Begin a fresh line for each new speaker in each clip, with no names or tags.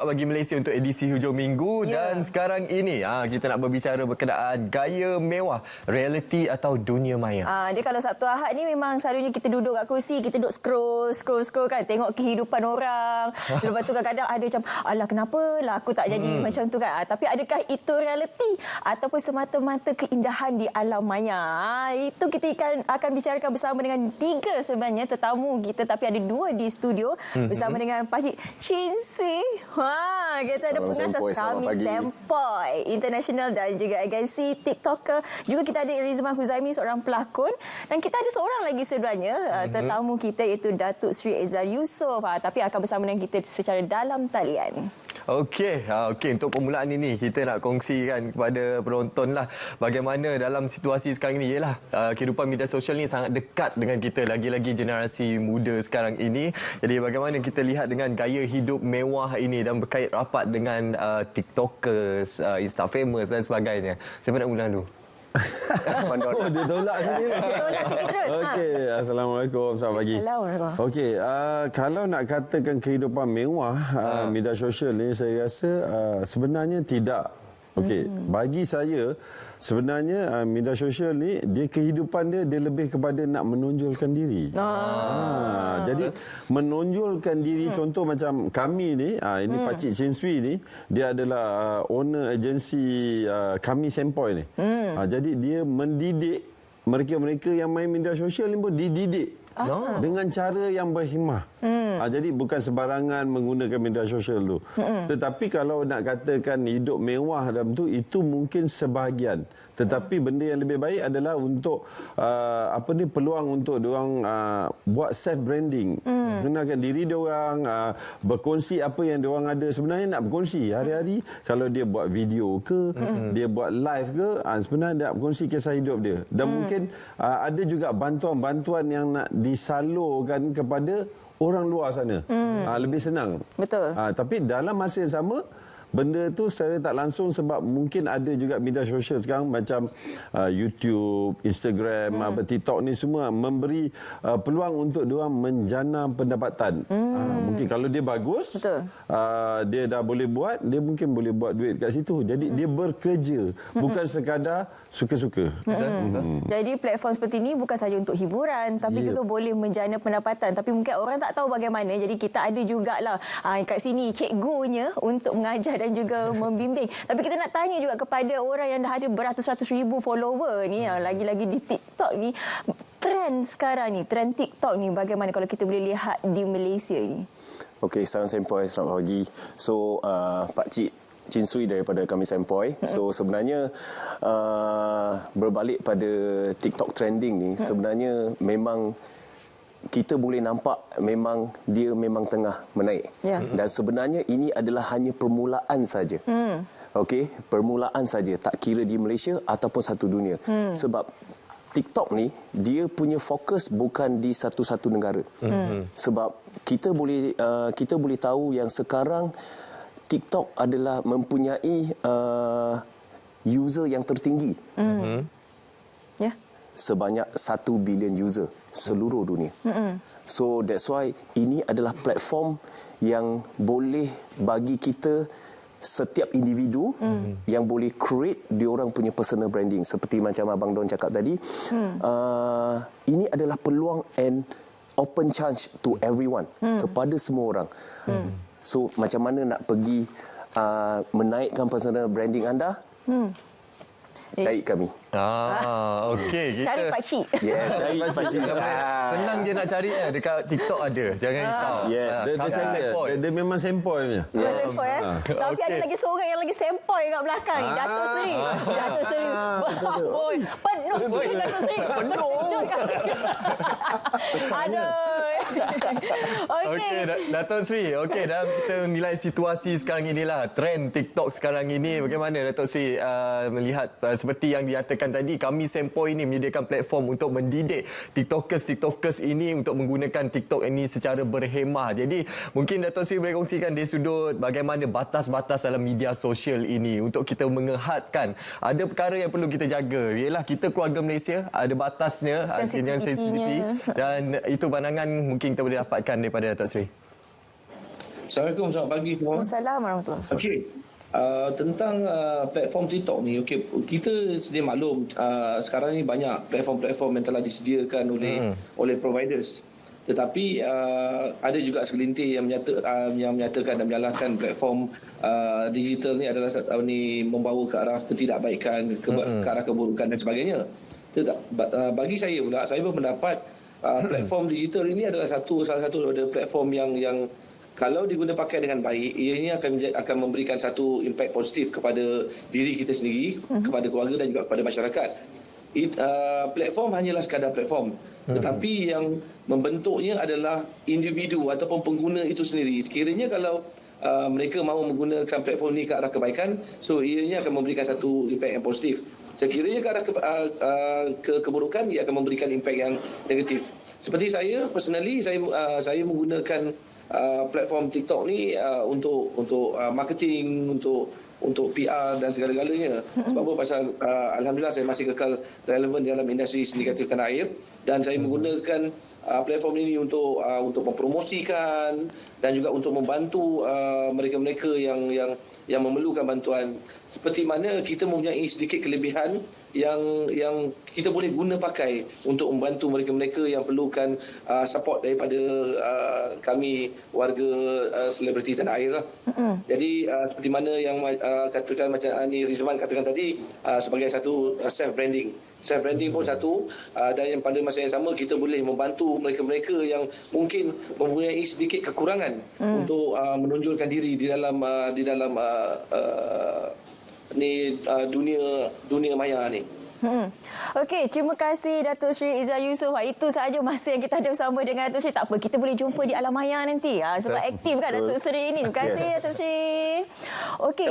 Bagi Malaysia untuk edisi hujung minggu dan sekarang ini kita nak berbicara berkenaan gaya mewah, realiti atau dunia maya.
Dia kalau Sabtu Ahad ni memang selalunya kita duduk kat kerusi, kita duduk scroll kan, tengok kehidupan orang. Lepas tu kadang-kadang ada macam, alah kenapa lah aku tak jadi macam tu kan. Tapi adakah itu realiti ataupun semata-mata keindahan di alam maya? Itu kita akan bicarakan bersama dengan tiga sebenarnya tetamu kita, tapi ada dua di studio bersama dengan Pakcik Chin Swee. Kita ada pengasas kami Sempoi International dan juga agensi TikToker. Juga kita ada Rizman Huzaimi, seorang pelakon, dan kita ada seorang lagi sebenarnya tetamu kita iaitu Datuk Seri Ezlar Yusof. Tapi akan bersama dengan kita secara dalam talian.
Okey, untuk permulaan ini kita nak kongsikan kepada penonton lah bagaimana dalam situasi sekarang ini. Ialah kehidupan media sosial ni sangat dekat dengan kita, lagi-lagi generasi muda sekarang ini. Jadi bagaimana kita lihat dengan gaya hidup mewah ini dan berkait rapat dengan TikTokers, Instafamous dan sebagainya. Siapa nak mula dulu?
Dia tolak sini. Okey, assalamualaikum, selamat pagi.
Assalamualaikum.
Okey, kalau nak katakan kehidupan mewah media sosial ni, saya rasa sebenarnya tidak. Okey, bagi saya sebenarnya media sosial ni dia kehidupan dia lebih kepada nak menonjolkan diri. Jadi menonjolkan diri, contoh macam kami ni, ini Pakcik Chin Swee ni, dia adalah owner agensi kami Sempoi ni. Jadi dia mendidik mereka-mereka yang main media sosial ni pun dididik dengan cara yang berhikmah. Jadi bukan sembarangan menggunakan media sosial tu. Tetapi kalau nak katakan hidup mewah dalam tu, itu mungkin sebahagian. Tetapi benda yang lebih baik adalah untuk peluang untuk diorang buat self branding, kenalkan diri diorang, berkongsi apa yang diorang ada sebenarnya nak berkongsi hari-hari. Kalau dia buat video ke, dia buat live ke, sebenarnya nak berkongsi kisah hidup dia. Dan mungkin ada juga bantuan-bantuan yang nak disalurkan kepada orang luar sana. Lebih senang.
Betul.
Tapi dalam masa yang sama, benda tu secara tak langsung, sebab mungkin ada juga media sosial sekarang macam YouTube, Instagram, TikTok ni semua memberi peluang untuk diorang menjana pendapatan. Mungkin kalau dia bagus, dia dah boleh buat, dia mungkin boleh buat duit kat situ. Jadi dia bekerja, bukan sekadar suka-suka.
Jadi platform seperti ini bukan sahaja untuk hiburan, tapi juga boleh menjana pendapatan. Tapi mungkin orang tak tahu bagaimana. Jadi kita ada jugalah kat sini cikgunya untuk mengajar dan juga membimbing. Tapi kita nak tanya juga kepada orang yang dah ada beratus-ratus ribu follower ni, lagi-lagi di TikTok ni, trend sekarang ni, trend TikTok ni bagaimana kalau kita boleh lihat di Malaysia ni?
Okey, salam Sempoi, selamat pagi. So, Pakcik Chin Swee daripada kami Sempoi. So, sebenarnya berbalik pada TikTok trending ni, sebenarnya memang kita boleh nampak memang dia memang tengah menaik. Dan sebenarnya ini adalah hanya permulaan saja. Okey, permulaan saja, tak kira di Malaysia ataupun satu dunia. Sebab TikTok ni dia punya fokus bukan di satu-satu negara. Sebab kita boleh tahu yang sekarang TikTok adalah mempunyai user yang tertinggi. Sebanyak 1 bilion user seluruh dunia. So that's why ini adalah platform yang boleh bagi kita, setiap individu yang boleh create diorang punya personal branding. Seperti macam Abang Don cakap tadi, ini adalah peluang and open chance to everyone, kepada semua orang. So macam mana nak pergi menaikkan personal branding anda? Cari kami.
Okey, kita
cari pakcik.
Cari pakcik.
Senang je nak cari, dekat TikTok ada. Jangan risau.
Dia memang Sempoi punya.
Sempoi, tapi ada lagi seorang yang lagi Sempoi kat belakang ni, Datuk Seri. Datuk Seri. Penuh sikit Datuk Seri. Penuh. Aduh.
Okey, Datuk Seri. Okey, dalam kita menilai situasi sekarang inilah, trend TikTok sekarang ini, bagaimana Datuk Seri melihat seperti yang dinyatakan tadi, kami Sempoi ini menyediakan platform untuk mendidik TikTokers ini untuk menggunakan TikTok ini secara berhemah. Jadi mungkin Datuk Seri boleh kongsikan dari sudut bagaimana batas-batas dalam media sosial ini untuk kita mengehatkan. Ada perkara yang perlu kita jaga. Ialah kita keluarga Malaysia, ada batasnya, sensitiviti, dan itu pandangan mungkin kita boleh dapatkan daripada Datuk Seri.
Assalamualaikum, selamat pagi semua.
Assalamualaikum warahmatullahi wabarakatuh.
Okey. Tentang platform TikTok ni, kita sedia maklum sekarang ni banyak platform-platform yang telah disediakan oleh providers. Tetapi ada juga segelintir yang menyatakan dan menyalahkan platform digital ni adalah membawa ke arah ketidakbaikan, ke arah keburukan dan sebagainya. Bagi saya pula, saya berpendapat platform digital ini adalah salah satu daripada platform yang kalau diguna pakai dengan baik, ianya akan memberikan satu impak positif kepada diri kita sendiri, kepada keluarga dan juga kepada masyarakat. Platform hanyalah sekadar platform, tetapi yang membentuknya adalah individu ataupun pengguna itu sendiri. Sekiranya kalau mereka mahu menggunakan platform ini ke arah kebaikan, so ianya akan memberikan satu impak yang positif. Sekiranya ke arah keburukan, ia akan memberikan impak yang negatif. Seperti saya, personally, saya menggunakan platform TikTok ni untuk marketing, untuk PR dan segala-galanya. Sebab apa? Pasal alhamdulillah saya masih kekal relevan dalam industri seni kreatif tanah air, dan saya menggunakan platform ini untuk mempromosikan dan juga untuk membantu mereka-mereka yang memerlukan bantuan. Seperti mana kita mempunyai sedikit kelebihan yang kita boleh guna pakai untuk membantu mereka-mereka yang perlukan support daripada kami warga selebriti tanah air lah. Jadi seperti mana yang katakan macam Ani Rizman katakan tadi, sebagai satu self branding pun satu, dan yang pada masa yang sama kita boleh membantu mereka-mereka yang mungkin mempunyai sedikit kekurangan untuk menonjolkan diri di dalam dunia maya ni.
Okey, terima kasih Datuk Seri Izzah Yusof. Itu sahaja masa yang kita ada bersama dengan Datuk Seri. Tak apa, kita boleh jumpa di alam maya nanti. Sebab aktif kan Datuk Seri ini. Terima kasih Datuk Seri. Okey,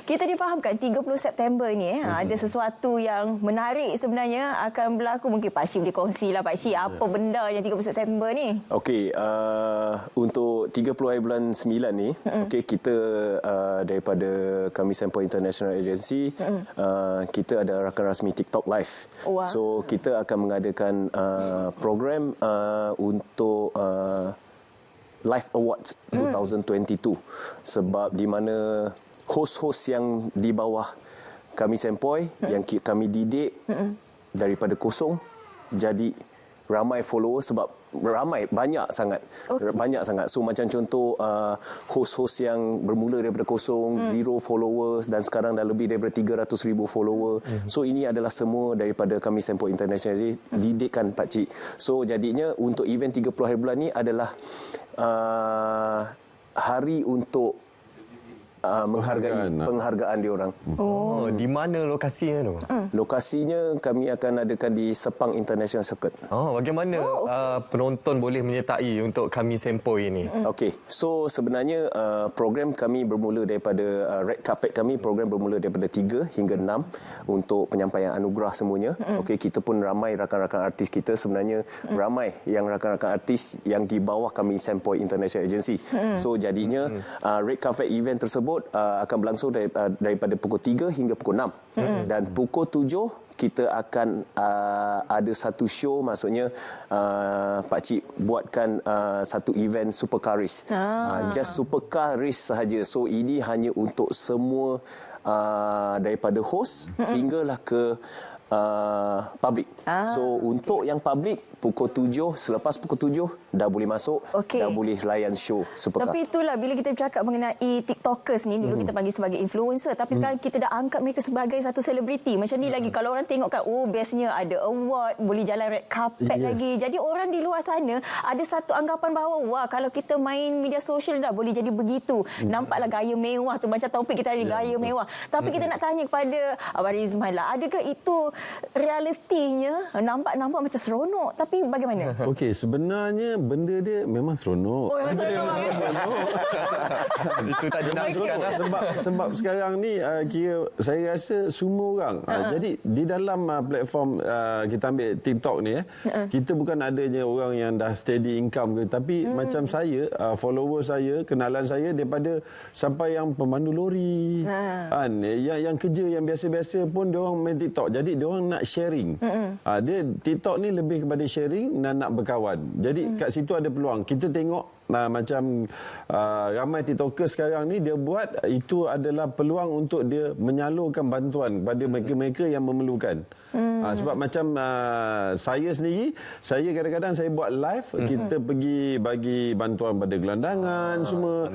kita difahamkan 30 September ni ada sesuatu yang menarik sebenarnya akan berlaku. Mungkin Pak Syih boleh kongsilah Pak Syih apa benda yang 30 September ni.
Okey, untuk 30 hari bulan 9 ni, okey, kita daripada kami Sempoi International Agency, kita ada rakan rasmi TikTok Live.
Wow.
So kita akan mengadakan program untuk Live Awards 2022, sebab di mana host-host yang di bawah kami Sempoi yang kami didik daripada kosong jadi ramai follower, sebab banyak sangat. So macam contoh host-host yang bermula daripada kosong, zero followers, dan sekarang dah lebih daripada 300,000 follower. So ini adalah semua daripada kami Sempoi International didikan Pak Cik. So jadinya untuk event 30 hari bulan ni adalah hari untuk penghargaan diorang.
Oh, di mana lokasinya tu?
Lokasinya kami akan adakan di Sepang International Circuit.
Oh, bagaimana penonton boleh menyertai untuk kami Sempoi ini?
Okey, so sebenarnya program kami bermula daripada red carpet kami, program bermula daripada 3 hingga 6 untuk penyampaian anugerah semuanya. Okey, kita pun ramai rakan-rakan artis kita, sebenarnya ramai yang rakan-rakan artis yang di bawah kami Sempoi International Agency. So jadinya red carpet event tersebut akan berlangsung daripada pukul 3 hingga pukul 6. Dan pukul 7 kita akan ada satu show, maksudnya Pak Cik buatkan satu event supercar race. Just supercar race sahaja. So ini hanya untuk semua daripada host hinggalah ke public. So untuk yang public pukul 7, selepas pukul 7 dah boleh masuk, dah boleh layan show supercar.
Tapi itulah bila kita bercakap mengenai TikTokers ni, dulu kita panggil sebagai influencer, tapi sekarang kita dah angkat mereka sebagai satu selebriti. Macam ni lagi, kalau orang tengok kan, oh bestnya ada award, boleh jalan red carpet lagi. Jadi orang di luar sana ada satu anggapan bahawa wah, kalau kita main media sosial dah boleh jadi begitu. Nampaklah gaya mewah tu, macam topik kita ada gaya mewah. Tapi kita nak tanya kepada Abang Rizman lah, adakah itu realitinya? Nampak macam seronok, tapi bagaimana?
Okey, sebenarnya benda dia memang seronok.
Oh, memang seronok.
Itu tak dinafikan lah.
Sebab sekarang ni kira saya rasa semua orang. Jadi di dalam platform kita ambil TikTok ni, kita bukan adanya orang yang dah steady income ke, tapi macam saya, follower saya, kenalan saya daripada sampai yang pemandu lori, kan, yang kerja yang biasa-biasa pun dia orang main TikTok. Jadi dia orang nak sharing. Dia TikTok ni lebih kepada sharing dan nak berkawan. Jadi kat situ ada peluang. Kita tengok macam ramai TikToker sekarang ni dia buat itu adalah peluang untuk dia menyalurkan bantuan kepada mereka-mereka yang memerlukan. Sebab macam saya sendiri, saya kadang-kadang saya buat live, kita pergi bagi bantuan pada gelandangan semua,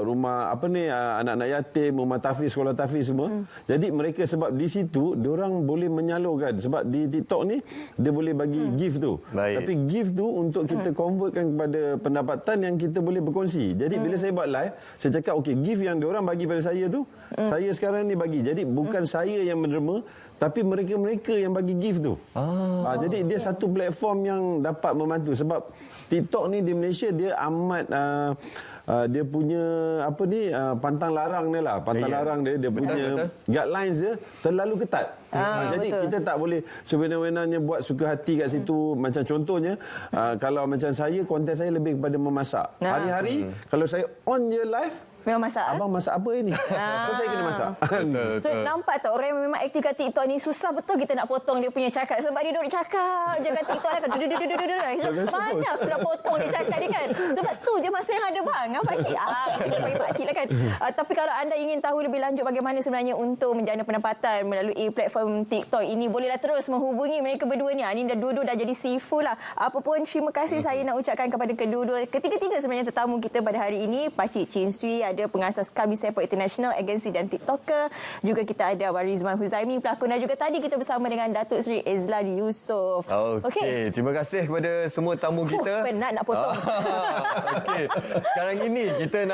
rumah anak-anak yatim, rumah tahfiz, sekolah tahfiz semua. Jadi mereka sebab di situ diorang boleh menyalurkan, sebab di TikTok ni dia boleh bagi gift tu.
Baik.
Tapi gift tu untuk kita convertkan kepada pendapatan yang kita boleh berkongsi. Jadi bila saya buat live, saya cakap okey, gift yang diorang bagi pada saya tu, saya sekarang ni bagi. Jadi bukan saya yang menerima, tapi mereka-mereka yang bagi gift tu. Jadi dia satu platform yang dapat membantu. Sebab TikTok ni di Malaysia dia amat dia punya pantang larang dia lah. Pantang larang dia punya guidelines dia terlalu ketat. Jadi betul. Kita tak boleh sewenang-wenangnya buat suka hati kat situ. Macam contohnya, kalau macam saya, konten saya lebih kepada memasak. Hari-hari kalau saya on je live,
memang masak.
Abang masak apa ini? So saya kena masak.
So nampak tak orang yang memang aktif kat TikTok ni susah betul kita nak potong dia punya cakap sebab dia duduk cakap je kat TikTok kan. Mana aku nak potong dia cakap ni kan? Sebab tu je masa yang ada bang. Pakcik. Kita bagi pakcik lah kan. Tapi kalau anda ingin tahu lebih lanjut bagaimana sebenarnya untuk menjana pendapatan melalui platform TikTok ini, bolehlah terus menghubungi mereka berdua ni. Ini dah dua-dua dah jadi sifu lah. Apa pun terima kasih saya nak ucapkan kepada kedua-dua, ketiga-tiga sebenarnya tetamu kita pada hari ini. Pakcik Chin Swee, ada pengasas Kami Sepok International, agensi dan TikToker. Juga kita ada Warizman Huzaimi, pelakon, dan juga tadi kita bersama dengan Datuk Seri Ezlan Yusof.
Okey, terima kasih kepada semua tamu kita.
Penat nak potong.
Okey. Sekarang ini kita nak